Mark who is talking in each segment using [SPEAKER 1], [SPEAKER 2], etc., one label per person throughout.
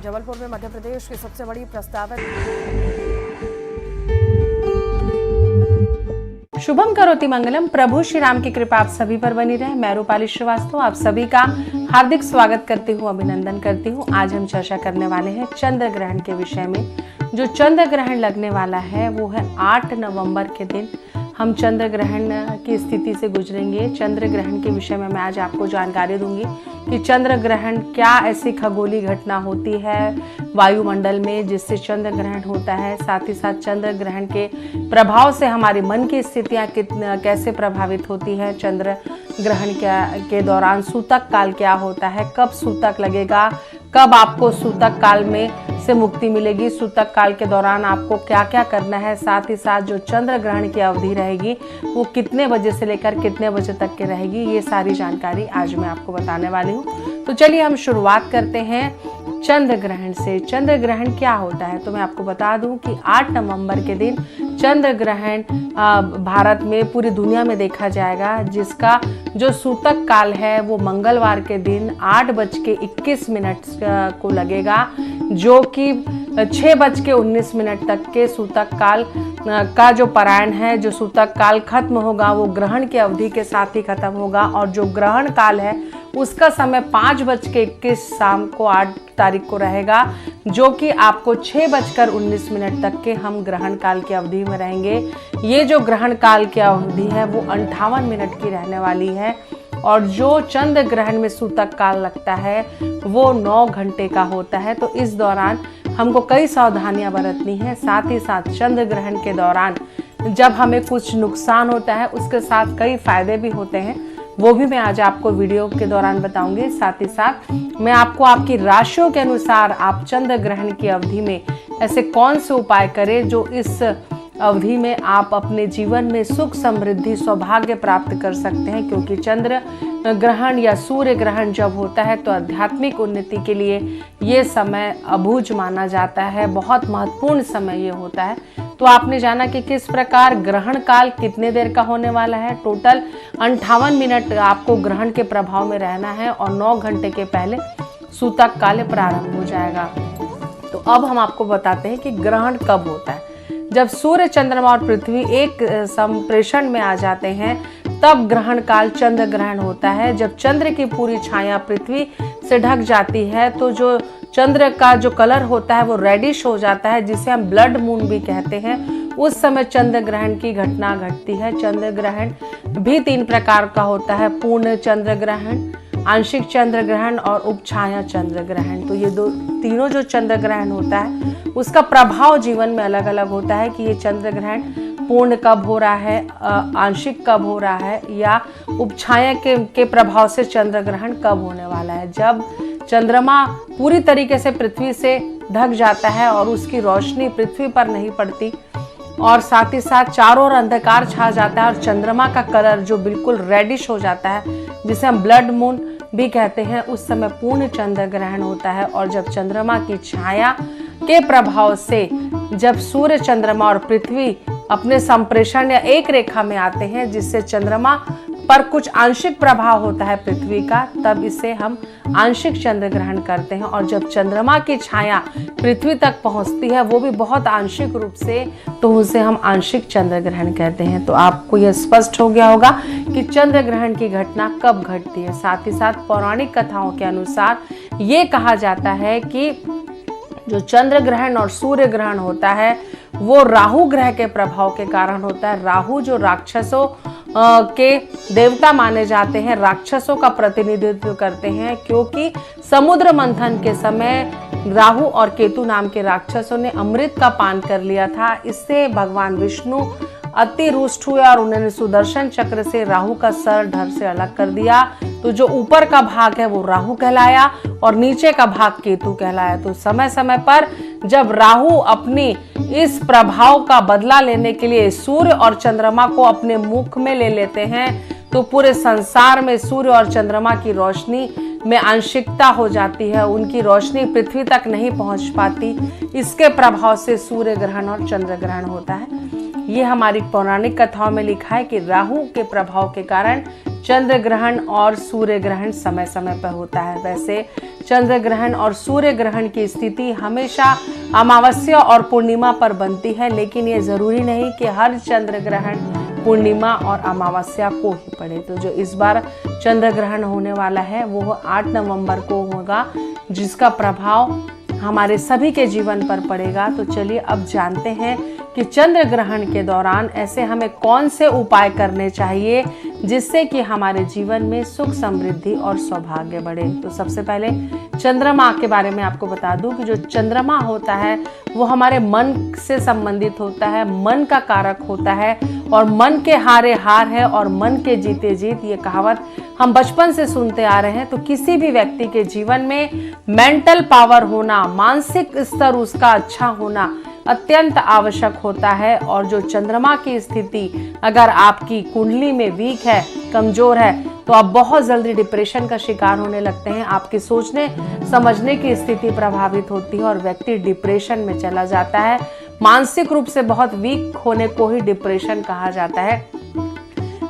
[SPEAKER 1] जबलपुर में मध्य प्रदेश की सबसे बड़ी प्रस्तावित
[SPEAKER 2] शुभम करोति मंगलम। प्रभु श्री राम की कृपा आप सभी पर बनी रहे। मैं रूपाली श्रीवास्तव आप सभी का हार्दिक स्वागत करती हूँ, अभिनंदन करती हूँ। आज हम चर्चा करने वाले हैं चंद्र ग्रहण के विषय में। जो चंद्र ग्रहण लगने वाला है वो है 8 नवंबर के दिन। हम चंद्र ग्रहण की स्थिति से गुजरेंगे। चंद्र ग्रहण के विषय में मैं आज आपको जानकारी दूंगी कि चंद्र ग्रहण क्या ऐसी खगोलीय घटना होती है वायुमंडल में जिससे चंद्र ग्रहण होता है। साथ ही साथ चंद्र ग्रहण के प्रभाव से हमारे मन की स्थितियाँ कैसे प्रभावित होती है। चंद्र ग्रहण के दौरान सूतक काल क्या होता है, कब सूतक लगेगा, कब आपको सूतक काल में से मुक्ति मिलेगी, सूतक काल के दौरान आपको क्या क्या करना है। साथ ही साथ जो चंद्र ग्रहण की अवधि रहेगी वो कितने बजे से लेकर कितने बजे तक की रहेगी, ये सारी जानकारी आज मैं आपको बताने वाली हूँ। तो चलिए हम शुरुआत करते हैं चंद्र ग्रहण से। चंद्र ग्रहण क्या होता है तो मैं आपको बता दूं कि 8 नवंबर के दिन चंद्र ग्रहण भारत में पूरी दुनिया में देखा जाएगा, जिसका जो सूतक काल है वो मंगलवार के दिन 8:21 को लगेगा, जो कि 6:19 तक के सूतक काल का जो पारायण है, जो सूतक काल खत्म होगा वो ग्रहण की अवधि के साथ ही खत्म होगा। और जो ग्रहण काल है उसका समय 5:21 शाम को 8 तारीख को रहेगा, जो कि आपको 6:19 तक के हम ग्रहण काल की अवधि में रहेंगे। ये जो ग्रहण काल की अवधि है वो 58 मिनट की रहने वाली है। और जो चंद्र ग्रहण में सूतक काल लगता है वो 9 घंटे का होता है। तो इस दौरान हमको कई सावधानियां बरतनी है। साथ ही साथ चंद्र ग्रहण के दौरान जब हमें कुछ नुकसान होता है उसके साथ कई फायदे भी होते हैं, वो भी मैं आज आपको वीडियो के दौरान बताऊंगी। साथ ही साथ मैं आपको आपकी राशियों के अनुसार आप चंद्र ग्रहण की अवधि में ऐसे कौन से उपाय करें जो इस अवधि में आप अपने जीवन में सुख समृद्धि सौभाग्य प्राप्त कर सकते हैं। क्योंकि चंद्र ग्रहण या सूर्य ग्रहण जब होता है तो आध्यात्मिक उन्नति के लिए ये समय अबूझ माना जाता है, बहुत महत्वपूर्ण समय ये होता है। तो आपने जाना कि किस प्रकार ग्रहण काल कितने देर का होने वाला है। टोटल 58 मिनट आपको ग्रहण के प्रभाव में रहना है और 9 घंटे के पहले सूतक काल प्रारंभ हो जाएगा। तो अब हम आपको बताते हैं कि ग्रहण कब होता है। जब सूर्य, चंद्रमा और पृथ्वी एक संप्रेषण में आ जाते हैं तब ग्रहण काल चंद्र ग्रहण होता है। जब चंद्र की पूरी छाया पृथ्वी से ढक जाती है तो जो चंद्र का जो कलर होता है वो रेडिश हो जाता है, जिसे हम ब्लड मून भी कहते हैं। उस समय चंद्र ग्रहण की घटना घटती है। चंद्र ग्रहण भी 3 प्रकार का होता है, पूर्ण चंद्र ग्रहण, आंशिक चंद्र ग्रहण और उपछाया चंद्र ग्रहण। तो ये तीनों जो चंद्र ग्रहण होता है उसका प्रभाव जीवन में अलग अलग होता है कि ये चंद्र ग्रहण पूर्ण कब हो रहा है, आंशिक कब हो रहा है, या उपछाया के प्रभाव से चंद्र ग्रहण कब होने वाला है। जब चंद्रमा पूरी तरीके से पृथ्वी से ढक जाता है और उसकी रोशनी पृथ्वी पर नहीं पड़ती और साथ ही साथ चारों ओर अंधकार छा जाता है और चंद्रमा का कलर जो बिल्कुल रेडिश हो जाता है, जिसे हम ब्लड मून भी कहते हैं, उस समय पूर्ण चंद्र ग्रहण होता है। और जब चंद्रमा की छाया के प्रभाव से जब सूर्य, चंद्रमा और पृथ्वी अपने संप्रेषण या एक रेखा में आते हैं जिससे चंद्रमा पर कुछ आंशिक प्रभाव होता है पृथ्वी का, तब इसे हम आंशिक चंद्र ग्रहण करते हैं। और जब चंद्रमा की छाया पृथ्वी तक पहुंचती है वो भी बहुत आंशिक रूप से, तो उसे हम आंशिक चंद्र ग्रहण कहते हैं। तो आपको यह स्पष्ट हो गया होगा कि चंद्र ग्रहण की घटना कब घटती है। साथ ही साथ पौराणिक कथाओं के अनुसार ये कहा जाता है कि जो चंद्र ग्रहण और सूर्य ग्रहण होता है वो राहु ग्रह के प्रभाव के कारण होता है। राहु जो राक्षसों के देवता माने जाते हैं, राक्षसों का प्रतिनिधित्व करते हैं, क्योंकि समुद्र मंथन के समय राहु और केतु नाम के राक्षसों ने अमृत का पान कर लिया था। इससे भगवान विष्णु अति रुष्ट हुए और उन्होंने सुदर्शन चक्र से राहु का सर धड़ से अलग कर दिया। तो जो ऊपर का भाग है वो राहु कहलाया और नीचे का भाग केतु कहलाया। तो समय समय पर जब राहु अपनी इस प्रभाव का बदला लेने के लिए सूर्य और चंद्रमा को अपने मुख में ले लेते हैं तो पूरे संसार में सूर्य और चंद्रमा की रोशनी में आंशिकता हो जाती है, उनकी रोशनी पृथ्वी तक नहीं पहुंच पाती। इसके प्रभाव से सूर्य ग्रहण और चंद्र ग्रहण होता है। ये हमारी पौराणिक कथाओं में लिखा है कि राहु के प्रभाव के कारण चंद्र ग्रहण और सूर्य ग्रहण समय समय पर होता है। वैसे चंद्र ग्रहण और सूर्य ग्रहण की स्थिति हमेशा अमावस्या और पूर्णिमा पर बनती है, लेकिन ये जरूरी नहीं कि हर चंद्र ग्रहण पूर्णिमा और अमावस्या को ही पड़े। तो जो इस बार चंद्र ग्रहण होने वाला है वो 8 नवंबर को होगा, जिसका प्रभाव हमारे सभी के जीवन पर पड़ेगा। तो चलिए अब जानते हैं कि चंद्र ग्रहण के दौरान ऐसे हमें कौन से उपाय करने चाहिए जिससे कि हमारे जीवन में सुख समृद्धि और सौभाग्य बढ़े। तो सबसे पहले चंद्रमा के बारे में आपको बता दूं कि जो चंद्रमा होता है वो हमारे मन से संबंधित होता है, मन का कारक होता है और मन के हारे हार है और मन के जीते जीत, ये कहावत हम बचपन से सुनते आ रहे हैं। तो किसी भी व्यक्ति के जीवन में मेंटल पावर होना, मानसिक स्तर उसका अच्छा होना अत्यंत आवश्यक होता है। और जो चंद्रमा की स्थिति अगर आपकी कुंडली में वीक है, कमजोर है, तो आप बहुत जल्दी डिप्रेशन का शिकार होने लगते हैं। आपकी सोचने समझने की स्थिति प्रभावित होती है और व्यक्ति डिप्रेशन में चला जाता है। मानसिक रूप से बहुत वीक होने को ही डिप्रेशन कहा जाता है।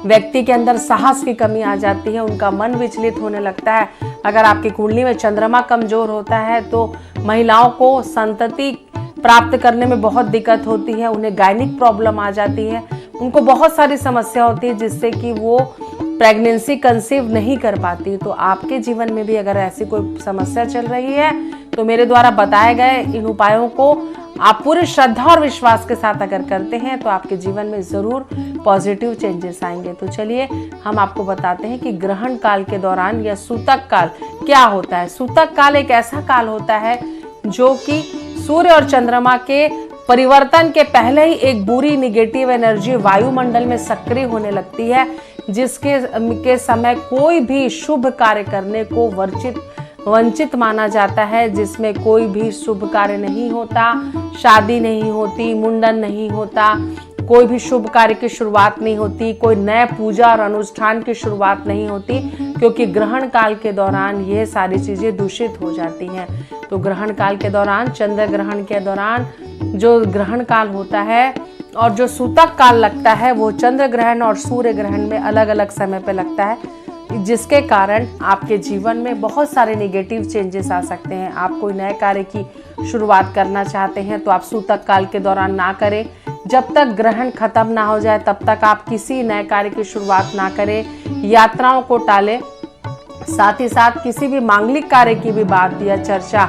[SPEAKER 2] व्यक्ति के अंदर साहस की कमी आ जाती है, उनका मन विचलित होने लगता है। अगर आपकी कुंडली में चंद्रमा कमजोर होता है तो महिलाओं को संतति प्राप्त करने में बहुत दिक्कत होती है, उन्हें गायनिक प्रॉब्लम आ जाती है, उनको बहुत सारी समस्या होती है जिससे कि वो प्रेगनेंसी कंसीव नहीं कर पाती। तो आपके जीवन में भी अगर ऐसी कोई समस्या चल रही है तो मेरे द्वारा बताए गए इन उपायों को आप पूरी श्रद्धा और विश्वास के साथ अगर करते हैं तो आपके जीवन में जरूर पॉजिटिव चेंजेस आएंगे। तो चलिए हम आपको बताते हैं कि ग्रहण काल के दौरान या सूतक काल क्या होता है। सूतक काल एक ऐसा काल होता है जो कि सूर्य और चंद्रमा के परिवर्तन के पहले ही एक बुरी निगेटिव एनर्जी वायुमंडल में सक्रिय होने लगती है, जिसके समय कोई भी शुभ कार्य करने को वंचित माना जाता है, जिसमें कोई भी शुभ कार्य नहीं होता, शादी नहीं होती, मुंडन नहीं होता, कोई भी शुभ कार्य की शुरुआत नहीं होती, कोई नए पूजा और अनुष्ठान की शुरुआत नहीं होती, क्योंकि ग्रहण काल के दौरान ये सारी चीजें दूषित हो जाती हैं। तो ग्रहण काल के दौरान, चंद्र ग्रहण के दौरान जो ग्रहण काल होता है और जो सूतक काल लगता है वो चंद्र ग्रहण और सूर्य ग्रहण में अलग अलग समय पे लगता है, जिसके कारण आपके जीवन में बहुत सारे नेगेटिव चेंजेस आ सकते हैं। आप कोई नए कार्य की शुरुआत करना चाहते हैं तो आप सूतक काल के दौरान ना करें। जब तक ग्रहण खत्म ना हो जाए तब तक आप किसी नए कार्य की शुरुआत ना करें, यात्राओं को टालें। साथ ही साथ किसी भी मांगलिक कार्य की भी बात या चर्चा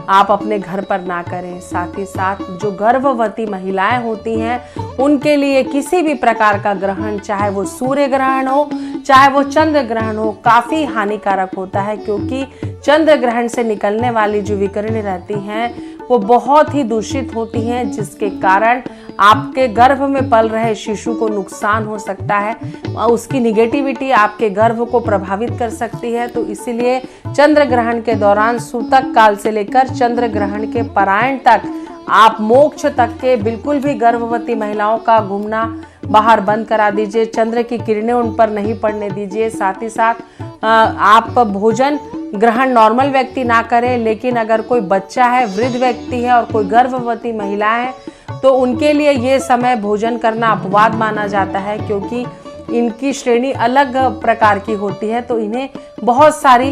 [SPEAKER 2] आप अपने घर पर ना करें। साथ ही साथ जो गर्भवती महिलाएं होती हैं उनके लिए किसी भी प्रकार का ग्रहण, चाहे वो सूर्य ग्रहण हो चाहे वो चंद्र ग्रहण हो, काफी हानिकारक होता है, क्योंकि चंद्र ग्रहण से निकलने वाली जो विकिरण रहती हैं वो बहुत ही दूषित होती हैं, जिसके कारण आपके गर्भ में पल रहे शिशु को नुकसान हो सकता है। उसकी निगेटिविटी आपके गर्भ को प्रभावित कर सकती है। तो इसीलिए चंद्र ग्रहण के दौरान सूतक काल से लेकर चंद्र ग्रहण के परायण तक आप मोक्ष तक के बिल्कुल भी गर्भवती महिलाओं का घूमना बाहर बंद करा दीजिए। चंद्र की किरणें उन पर नहीं पड़ने दीजिए। साथ ही साथ आप भोजन ग्रहण नॉर्मल व्यक्ति ना करे, लेकिन अगर कोई बच्चा है, वृद्ध व्यक्ति है और कोई गर्भवती महिला है तो उनके लिए ये समय भोजन करना अपवाद माना जाता है, क्योंकि इनकी श्रेणी अलग प्रकार की होती है। तो इन्हें बहुत सारी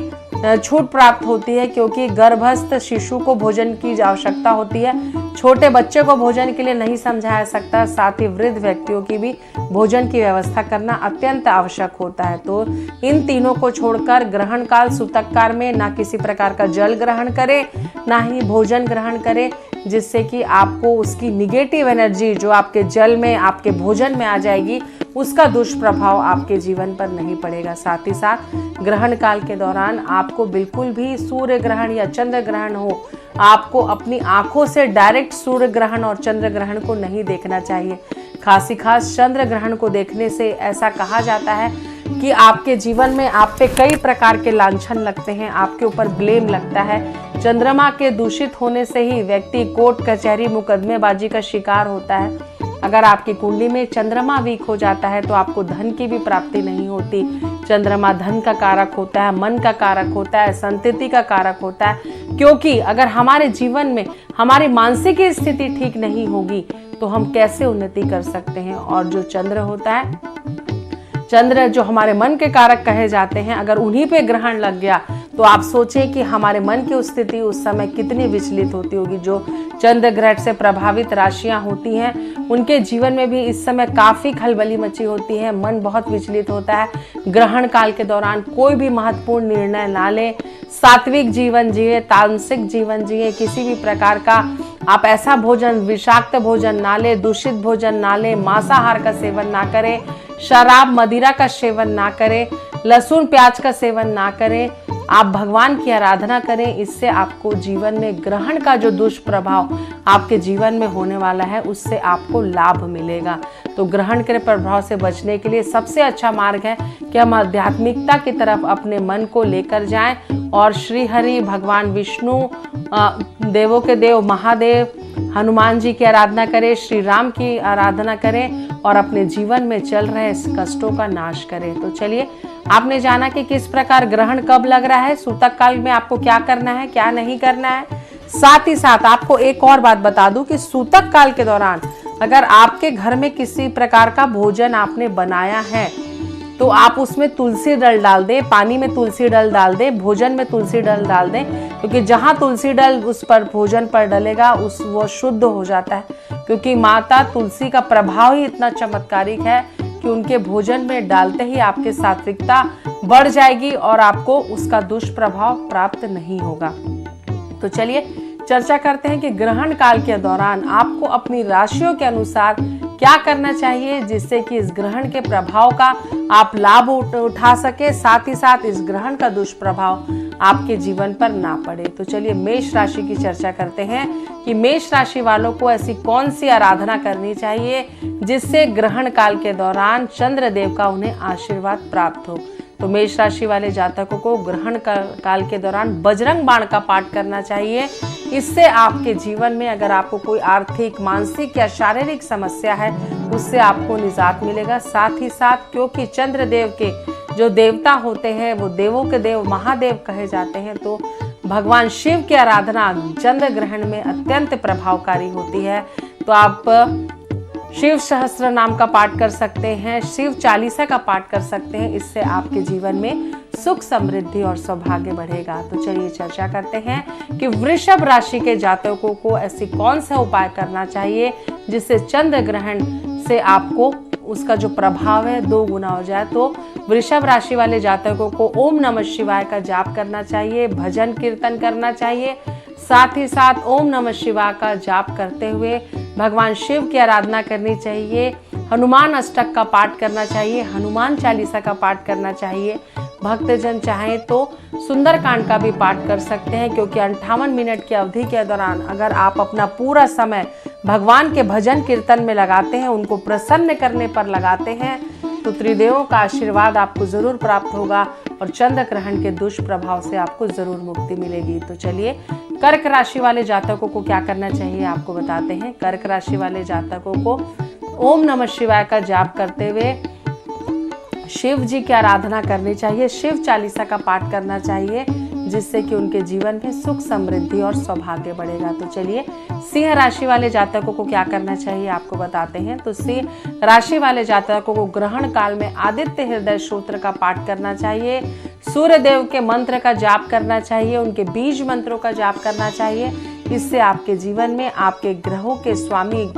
[SPEAKER 2] छूट प्राप्त होती है, क्योंकि गर्भस्थ शिशु को भोजन की आवश्यकता होती है, छोटे बच्चे को भोजन के लिए नहीं समझाया सकता। साथ ही वृद्ध व्यक्तियों की भी भोजन की व्यवस्था करना अत्यंत आवश्यक होता है। तो इन तीनों को छोड़कर ग्रहण काल सूतक काल में ना किसी प्रकार का जल ग्रहण करें, ना ही भोजन ग्रहण करें, जिससे कि आपको उसकी निगेटिव एनर्जी जो आपके जल में, आपके भोजन में आ जाएगी, उसका दुष्प्रभाव आपके जीवन पर नहीं पड़ेगा। साथ ही साथ ग्रहण काल के दौरान आपको बिल्कुल भी सूर्य ग्रहण या चंद्र ग्रहण हो, आपको अपनी आंखों से डायरेक्ट सूर्य ग्रहण और चंद्र ग्रहण को नहीं देखना चाहिए। खास चंद्र ग्रहण को देखने से ऐसा कहा जाता है कि आपके जीवन में आप पे कई प्रकार के लांछन लगते हैं, आपके ऊपर ब्लेम लगता है। चंद्रमा के दूषित होने से ही व्यक्ति कोर्ट कचहरी मुकदमेबाजी का शिकार होता है। अगर आपकी कुंडली में चंद्रमा वीक हो जाता है तो आपको धन की भी प्राप्ति नहीं होती। चंद्रमा धन का कारक होता है, मन का कारक होता है, संतति का कारक होता है, क्योंकि अगर हमारे जीवन में हमारी मानसिक स्थिति ठीक नहीं होगी तो हम कैसे उन्नति कर सकते हैं। और जो चंद्र होता है, चंद्र जो हमारे मन के कारक कहे जाते हैं, अगर उन्हीं पे ग्रहण लग गया तो आप सोचें कि हमारे मन की स्थिति उस समय कितनी विचलित होती होगी। जो चंद्र ग्रहण से प्रभावित राशियां होती हैं उनके जीवन में भी इस समय काफी खलबली मची होती है, मन बहुत विचलित होता है। ग्रहण काल के दौरान कोई भी महत्वपूर्ण निर्णय ना लें, सात्विक जीवन जिए, तामसिक जीवन जिए, किसी भी प्रकार का आप ऐसा भोजन, विषाक्त भोजन ना लें, दूषित भोजन ना लें, मांसाहार का सेवन ना करें, शराब मदिरा का सेवन ना करें, लहसुन प्याज का सेवन ना करें, आप भगवान की आराधना करें। इससे आपको जीवन में ग्रहण का जो दुष्प्रभाव आपके जीवन में होने वाला है उससे आपको लाभ मिलेगा। तो ग्रहण के प्रभाव से बचने के लिए सबसे अच्छा मार्ग है कि हम आध्यात्मिकता की तरफ अपने मन को लेकर जाएं और श्री हरि, भगवान विष्णु, देवों के देव महादेव, हनुमान जी की आराधना करें, श्री राम की आराधना करें और अपने जीवन में चल रहे इस कष्टों का नाश करें। तो चलिए, आपने जाना कि किस प्रकार ग्रहण कब लग रहा है, सूतक काल में आपको क्या करना है, क्या नहीं करना है। साथ ही साथ आपको एक और बात बता दूं कि सूतक काल के दौरान अगर आपके घर में किसी प्रकार का भोजन आपने बनाया है तो आप उसमें तुलसी दल डाल दें, पानी में तुलसी दल डाल दें, भोजन में तुलसी दल डाल दें, क्योंकि जहां तुलसी दल उस पर भोजन पर डलेगा वो शुद्ध हो जाता है। क्योंकि माता तुलसी का प्रभाव ही इतना चमत्कारिक है कि उनके भोजन में डालते ही आपकी सात्विकता बढ़ जाएगी और आपको उसका दुष्प्रभाव प्राप्त नहीं होगा। तो चलिए चर्चा करते हैं कि ग्रहण काल के दौरान आपको अपनी राशियों के अनुसार क्या करना चाहिए जिससे कि इस ग्रहण के प्रभाव का आप लाभ उठा सके, साथ ही साथ इस ग्रहण का दुष्प्रभाव आपके जीवन पर ना पड़े। तो चलिए मेष राशि की चर्चा करते हैं कि मेष राशि वालों को ऐसी कौन सी आराधना करनी चाहिए जिससे ग्रहण काल के दौरान चंद्रदेव का उन्हें आशीर्वाद प्राप्त हो। तो मेष राशि वाले जातकों को ग्रहण काल के दौरान बजरंग बाण का पाठ करना चाहिए। इससे आपके जीवन में अगर आपको कोई आर्थिक, मानसिक या शारीरिक समस्या है उससे आपको निजात मिलेगा। साथ ही साथ क्योंकि चंद्रदेव के जो देवता होते हैं वो देवों के देव महादेव कहे जाते हैं, तो भगवान शिव की आराधना चंद्र ग्रहण में अत्यंत प्रभावकारी होती है। तो आप शिव सहस्त्र नाम का पाठ कर सकते हैं, शिव चालीसा का पाठ कर सकते हैं। इससे आपके जीवन में सुख, समृद्धि और सौभाग्य बढ़ेगा। तो चलिए चर्चा करते हैं कि वृषभ राशि के जातकों को ऐसी कौन सा उपाय करना चाहिए जिससे चंद्र ग्रहण से आपको उसका जो प्रभाव है 2 गुना हो जाए। तो वृषभ राशि वाले जातकों को ओम नमः शिवाय का जाप करना चाहिए, भजन कीर्तन करना चाहिए। साथ ही साथ ओम नमः शिवाय का जाप करते हुए भगवान शिव की आराधना करनी चाहिए, हनुमान अष्टक का पाठ करना चाहिए, हनुमान चालीसा का पाठ करना चाहिए। भक्तजन चाहें तो सुंदरकांड का भी पाठ कर सकते हैं, क्योंकि 58 मिनट की अवधि के दौरान अगर आप अपना पूरा समय भगवान के भजन कीर्तन में लगाते हैं, उनको प्रसन्न करने पर लगाते हैं, तो त्रिदेवों का आशीर्वाद आपको जरूर प्राप्त होगा और चंद्र ग्रहण के दुष्प्रभाव से आपको जरूर मुक्ति मिलेगी। तो चलिए कर्क राशि वाले जातकों को क्या करना चाहिए आपको बताते हैं। कर्क राशि वाले जातकों को ओम नमः शिवाय का जाप करते हुए शिव जी की आराधना करनी चाहिए, शिव चालीसा का पाठ करना चाहिए, जिससे कि उनके जीवन में सुख, समृद्धि और सौभाग्य बढ़ेगा। तो चलिए सिंह राशि वाले जातकों को क्या करना चाहिए आपको बताते हैं। तो सिंह राशि वाले जातकों को ग्रहण काल में आदित्य हृदय सूत्र का पाठ करना चाहिए, सूर्य देव के मंत्र का जाप करना चाहिए, उनके बीज मंत्रों का जाप करना चाहिए। इससे आपके जीवन में आपके ग्रहों के स्वामी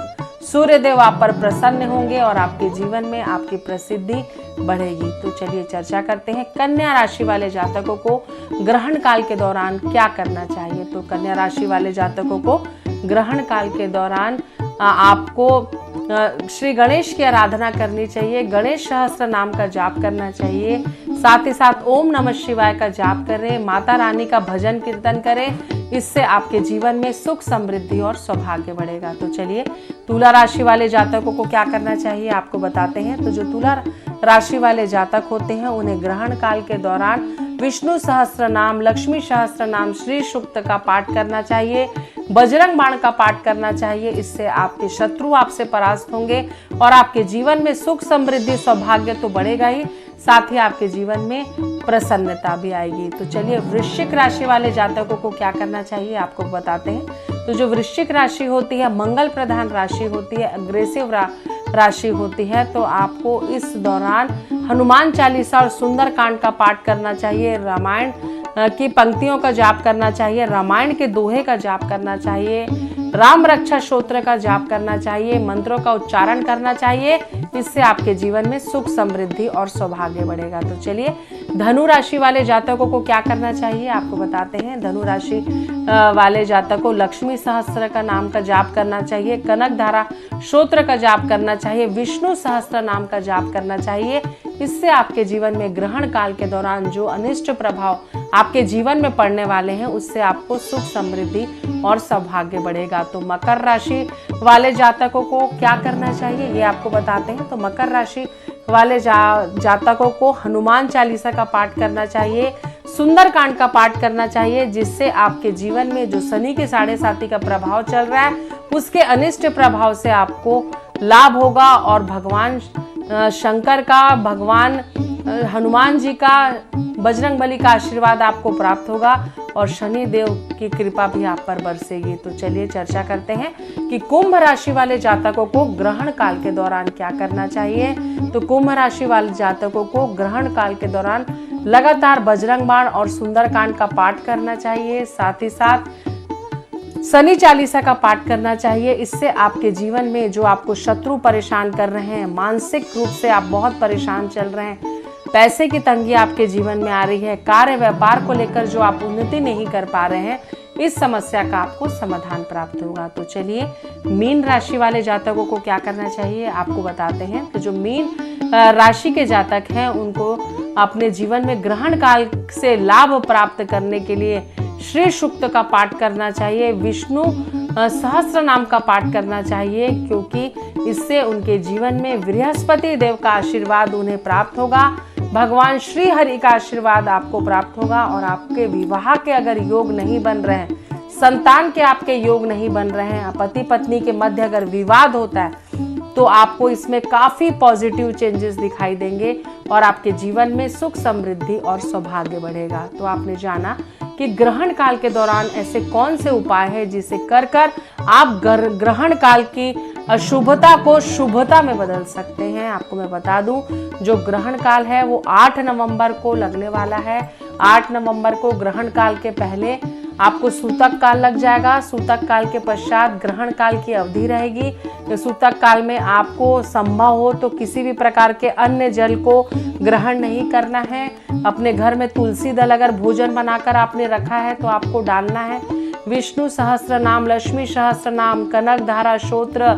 [SPEAKER 2] सूर्य देव आप पर प्रसन्न होंगे और आपके जीवन में आपकी प्रसिद्धि बढ़ेगी। तो चलिए चर्चा करते हैं कन्या राशि वाले जातकों को ग्रहण काल के दौरान क्या करना चाहिए। तो कन्या राशि वाले जातकों को ग्रहण काल के दौरान आपको श्री गणेश की आराधना करनी चाहिए, गणेश सहस्त्र नाम का जाप करना चाहिए। साथ ही साथ ओम नमः शिवाय का जाप करें, माता रानी का भजन कीर्तन करें। इससे आपके जीवन में सुख, समृद्धि और सौभाग्य बढ़ेगा। तो चलिए तुला राशि वाले जातकों को क्या करना चाहिए आपको बताते हैं। तो जो तुला राशि वाले जातक होते हैं उन्हें ग्रहण काल के दौरान विष्णु सहस्त्र नाम, लक्ष्मी सहस्त्र नाम, श्री सूक्त का पाठ करना चाहिए, बजरंग बाण का पाठ करना चाहिए। इससे आपके शत्रु आपसे परास्त होंगे और आपके जीवन में सुख, समृद्धि, सौभाग्य तो बढ़ेगा ही, साथ ही आपके जीवन में प्रसन्नता भी आएगी। तो चलिए वृश्चिक राशि वाले जातकों को क्या करना चाहिए आपको बताते हैं। तो जो वृश्चिक राशि होती है मंगल प्रधान राशि होती है, अग्रेसिव राशि होती है, तो आपको इस दौरान हनुमान चालीसा और सुंदर कांड का पाठ करना चाहिए, रामायण की पंक्तियों का जाप करना चाहिए, रामायण के दोहे का जाप करना चाहिए, राम रक्षा स्तोत्र का जाप करना चाहिए, मंत्रों का उच्चारण करना चाहिए। इससे आपके जीवन में सुख समृद्धि और सौभाग्य बढ़ेगा। तो चलिए धनु राशि वाले जातकों को क्या करना चाहिए आपको बताते हैं। धनु राशि वाले जातकों को लक्ष्मी सहस्त्र का नाम का जाप करना चाहिए, कनक धारा स्तोत्र का जाप करना चाहिए, विष्णु सहस्त्र नाम का जाप करना चाहिए। इससे आपके जीवन में ग्रहण काल के दौरान जो अनिष्ट प्रभाव आपके जीवन में पड़ने वाले हैं उससे आपको सुख समृद्धि और सौभाग्य बढ़ेगा। तो मकर राशि वाले जातकों को क्या करना चाहिए ये आपको बताते हैं। तो मकर राशि वाले जातकों को हनुमान चालीसा का पाठ करना चाहिए, सुंदर कांड का पाठ करना चाहिए, जिससे आपके जीवन में जो शनि के 7.5 का प्रभाव चल रहा है उसके अनिष्ट प्रभाव से आपको लाभ होगा और भगवान शंकर का, भगवान हनुमान जी का, बजरंगबली का आशीर्वाद आपको प्राप्त होगा और शनि देव की कृपा भी आप पर बरसेगी। तो चलिए चर्चा करते हैं कि कुंभ राशि वाले जातकों को ग्रहण काल के दौरान क्या करना चाहिए। तो कुंभ राशि वाले जातकों को ग्रहण काल के दौरान लगातार बजरंग बाण और सुंदरकांड का पाठ करना चाहिए, साथ ही साथ शनि चालीसा का पाठ करना चाहिए। इससे आपके जीवन में जो आपको शत्रु परेशान कर रहे हैं, मानसिक रूप से आप बहुत परेशान चल रहे हैं, पैसे की तंगी आपके जीवन में आ रही है, कार्य व्यापार को लेकर जो आप उन्नति नहीं कर पा रहे हैं, इस समस्या का आपको समाधान प्राप्त होगा। तो चलिए मीन राशि वाले जातकों को क्या करना चाहिए आपको बताते हैं। कि जो मीन राशि के जातक हैं उनको अपने जीवन में ग्रहण काल से लाभ प्राप्त करने के लिए श्री सूक्त का पाठ करना चाहिए, विष्णु सहस्त्र नाम का पाठ करना चाहिए, क्योंकि इससे उनके जीवन में बृहस्पति देव का आशीर्वाद उन्हें प्राप्त होगा, भगवान श्री हरि का आशीर्वाद आपको प्राप्त होगा और आपके विवाह के अगर योग नहीं बन रहे हैं, संतान के आपके योग नहीं बन रहे हैं, पति पत्नी के मध्य अगर विवाद होता है तो आपको इसमें काफी पॉजिटिव चेंजेस दिखाई देंगे और आपके जीवन में सुख समृद्धि और सौभाग्य बढ़ेगा। तो आपने जाना कि ग्रहण काल के दौरान ऐसे कौन से उपाय हैं जिसे कर आप ग्रहण काल की अशुभता को शुभता में बदल सकते हैं। आपको मैं बता दूं जो ग्रहण काल है वो 8 नवंबर को लगने वाला है। 8 नवंबर को ग्रहण काल के पहले आपको सूतक काल लग जाएगा। सूतक काल के पश्चात ग्रहण काल की अवधि रहेगी। सूतक काल में आपको संभव हो तो किसी भी प्रकार के अन्य जल को ग्रहण नहीं करना है। अपने घर में तुलसी दल अगर भोजन बनाकर आपने रखा है तो आपको डालना है। विष्णु सहस्त्र नाम, लक्ष्मी सहस्त्र नाम, कनक धारा स्तोत्र,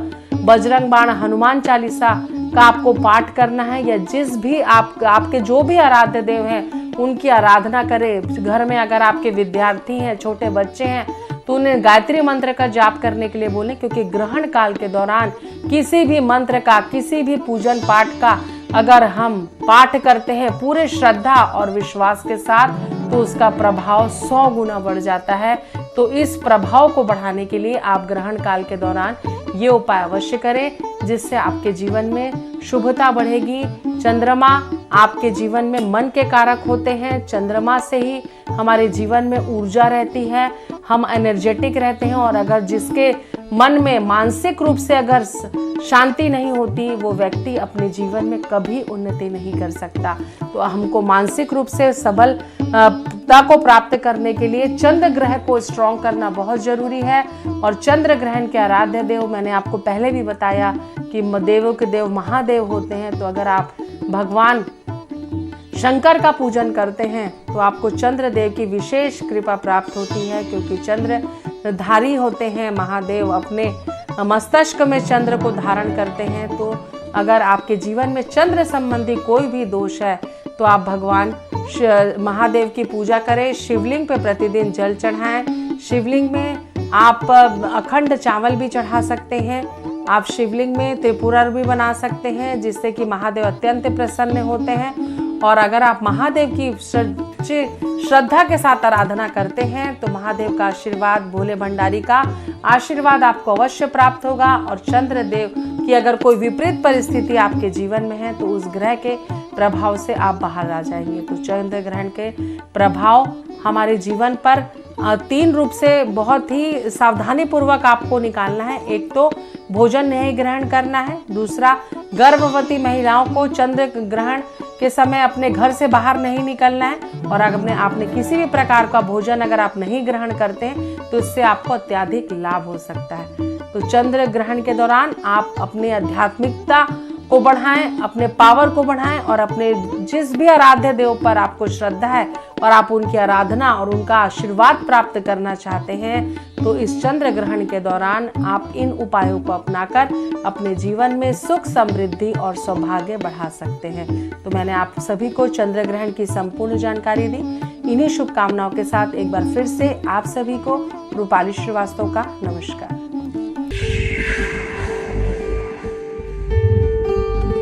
[SPEAKER 2] बजरंग बाण, हनुमान चालीसा का आपको पाठ करना है। या जिस भी आपके जो भी आराध्य देव हैं उनकी आराधना करें। घर में अगर आपके विद्यार्थी हैं, छोटे बच्चे हैं तो उन्हें गायत्री मंत्र का जाप करने के लिए बोलें, क्योंकि ग्रहण काल के दौरान किसी भी मंत्र का, किसी भी पूजन पाठ का अगर हम पाठ करते हैं पूरे श्रद्धा और विश्वास के साथ तो उसका प्रभाव 100 गुना बढ़ जाता है। तो इस प्रभाव को बढ़ाने के लिए आप ग्रहण काल के दौरान ये उपाय अवश्य करें, जिससे आपके जीवन में शुभता बढ़ेगी। चंद्रमा आपके जीवन में मन के कारक होते हैं। चंद्रमा से ही हमारे जीवन में ऊर्जा रहती है, हम एनर्जेटिक रहते हैं और अगर जिसके मन में मानसिक रूप से अगर शांति नहीं होती वो व्यक्ति अपने जीवन में कभी उन्नति नहीं कर सकता। तो हमको मानसिक रूप से सबलता को प्राप्त करने के लिए चंद्र ग्रह को स्ट्रॉन्ग करना बहुत जरूरी है। और चंद्र ग्रहण के आराध्य देव मैंने आपको पहले भी बताया कि देवों के देव महादेव होते हैं। तो अगर आप भगवान शंकर का पूजन करते हैं तो आपको चंद्र देव की विशेष कृपा प्राप्त होती है, क्योंकि चंद्र धारी होते हैं महादेव, अपने मस्तिष्क में चंद्र को धारण करते हैं। तो अगर आपके जीवन में चंद्र संबंधी कोई भी दोष है तो आप भगवान महादेव की पूजा करें। शिवलिंग पे प्रतिदिन जल चढ़ाएं। शिवलिंग में आप अखंड चावल भी चढ़ा सकते हैं। आप शिवलिंग में त्रिपुरा भी बना सकते हैं, जिससे कि महादेव अत्यंत प्रसन्न होते हैं। और अगर आप महादेव की श्रद्धा के साथ आराधना करते हैं तो महादेव का आशीर्वाद, भोले भंडारी का आशीर्वाद आपको अवश्य प्राप्त होगा। और चंद्र देव की अगर कोई विपरीत परिस्थिति आपके जीवन में है तो उस ग्रह के प्रभाव से आप बाहर आ जाएंगे। तो चंद्र ग्रहण के प्रभाव हमारे जीवन पर तीन रूप से बहुत ही सावधानी पूर्वक आपको निकालना है। एक तो भोजन नहीं ग्रहण करना है, दूसरा गर्भवती महिलाओं को चंद्र ग्रहण के समय अपने घर से बाहर नहीं निकलना है, और अगर आपने किसी भी प्रकार का भोजन अगर आप नहीं ग्रहण करते हैं तो इससे आपको अत्यधिक लाभ हो सकता है। तो चंद्र ग्रहण के दौरान आप अपनी आध्यात्मिकता को बढ़ाएं, अपने पावर को बढ़ाएं, और अपने जिस भी आराध्य देव पर आपको श्रद्धा है और आप उनकी आराधना और उनका आशीर्वाद प्राप्त करना चाहते हैं, तो इस चंद्र ग्रहण के दौरान आप इन उपायों को अपनाकर अपने जीवन में सुख, समृद्धि और सौभाग्य बढ़ा सकते हैं। तो मैंने आप सभी को चंद्र ग्रहण की संपूर्ण जानकारी दी। इन्हीं शुभकामनाओं के साथ एक बार फिर से आप सभी को रूपाली श्रीवास्तव का नमस्कार।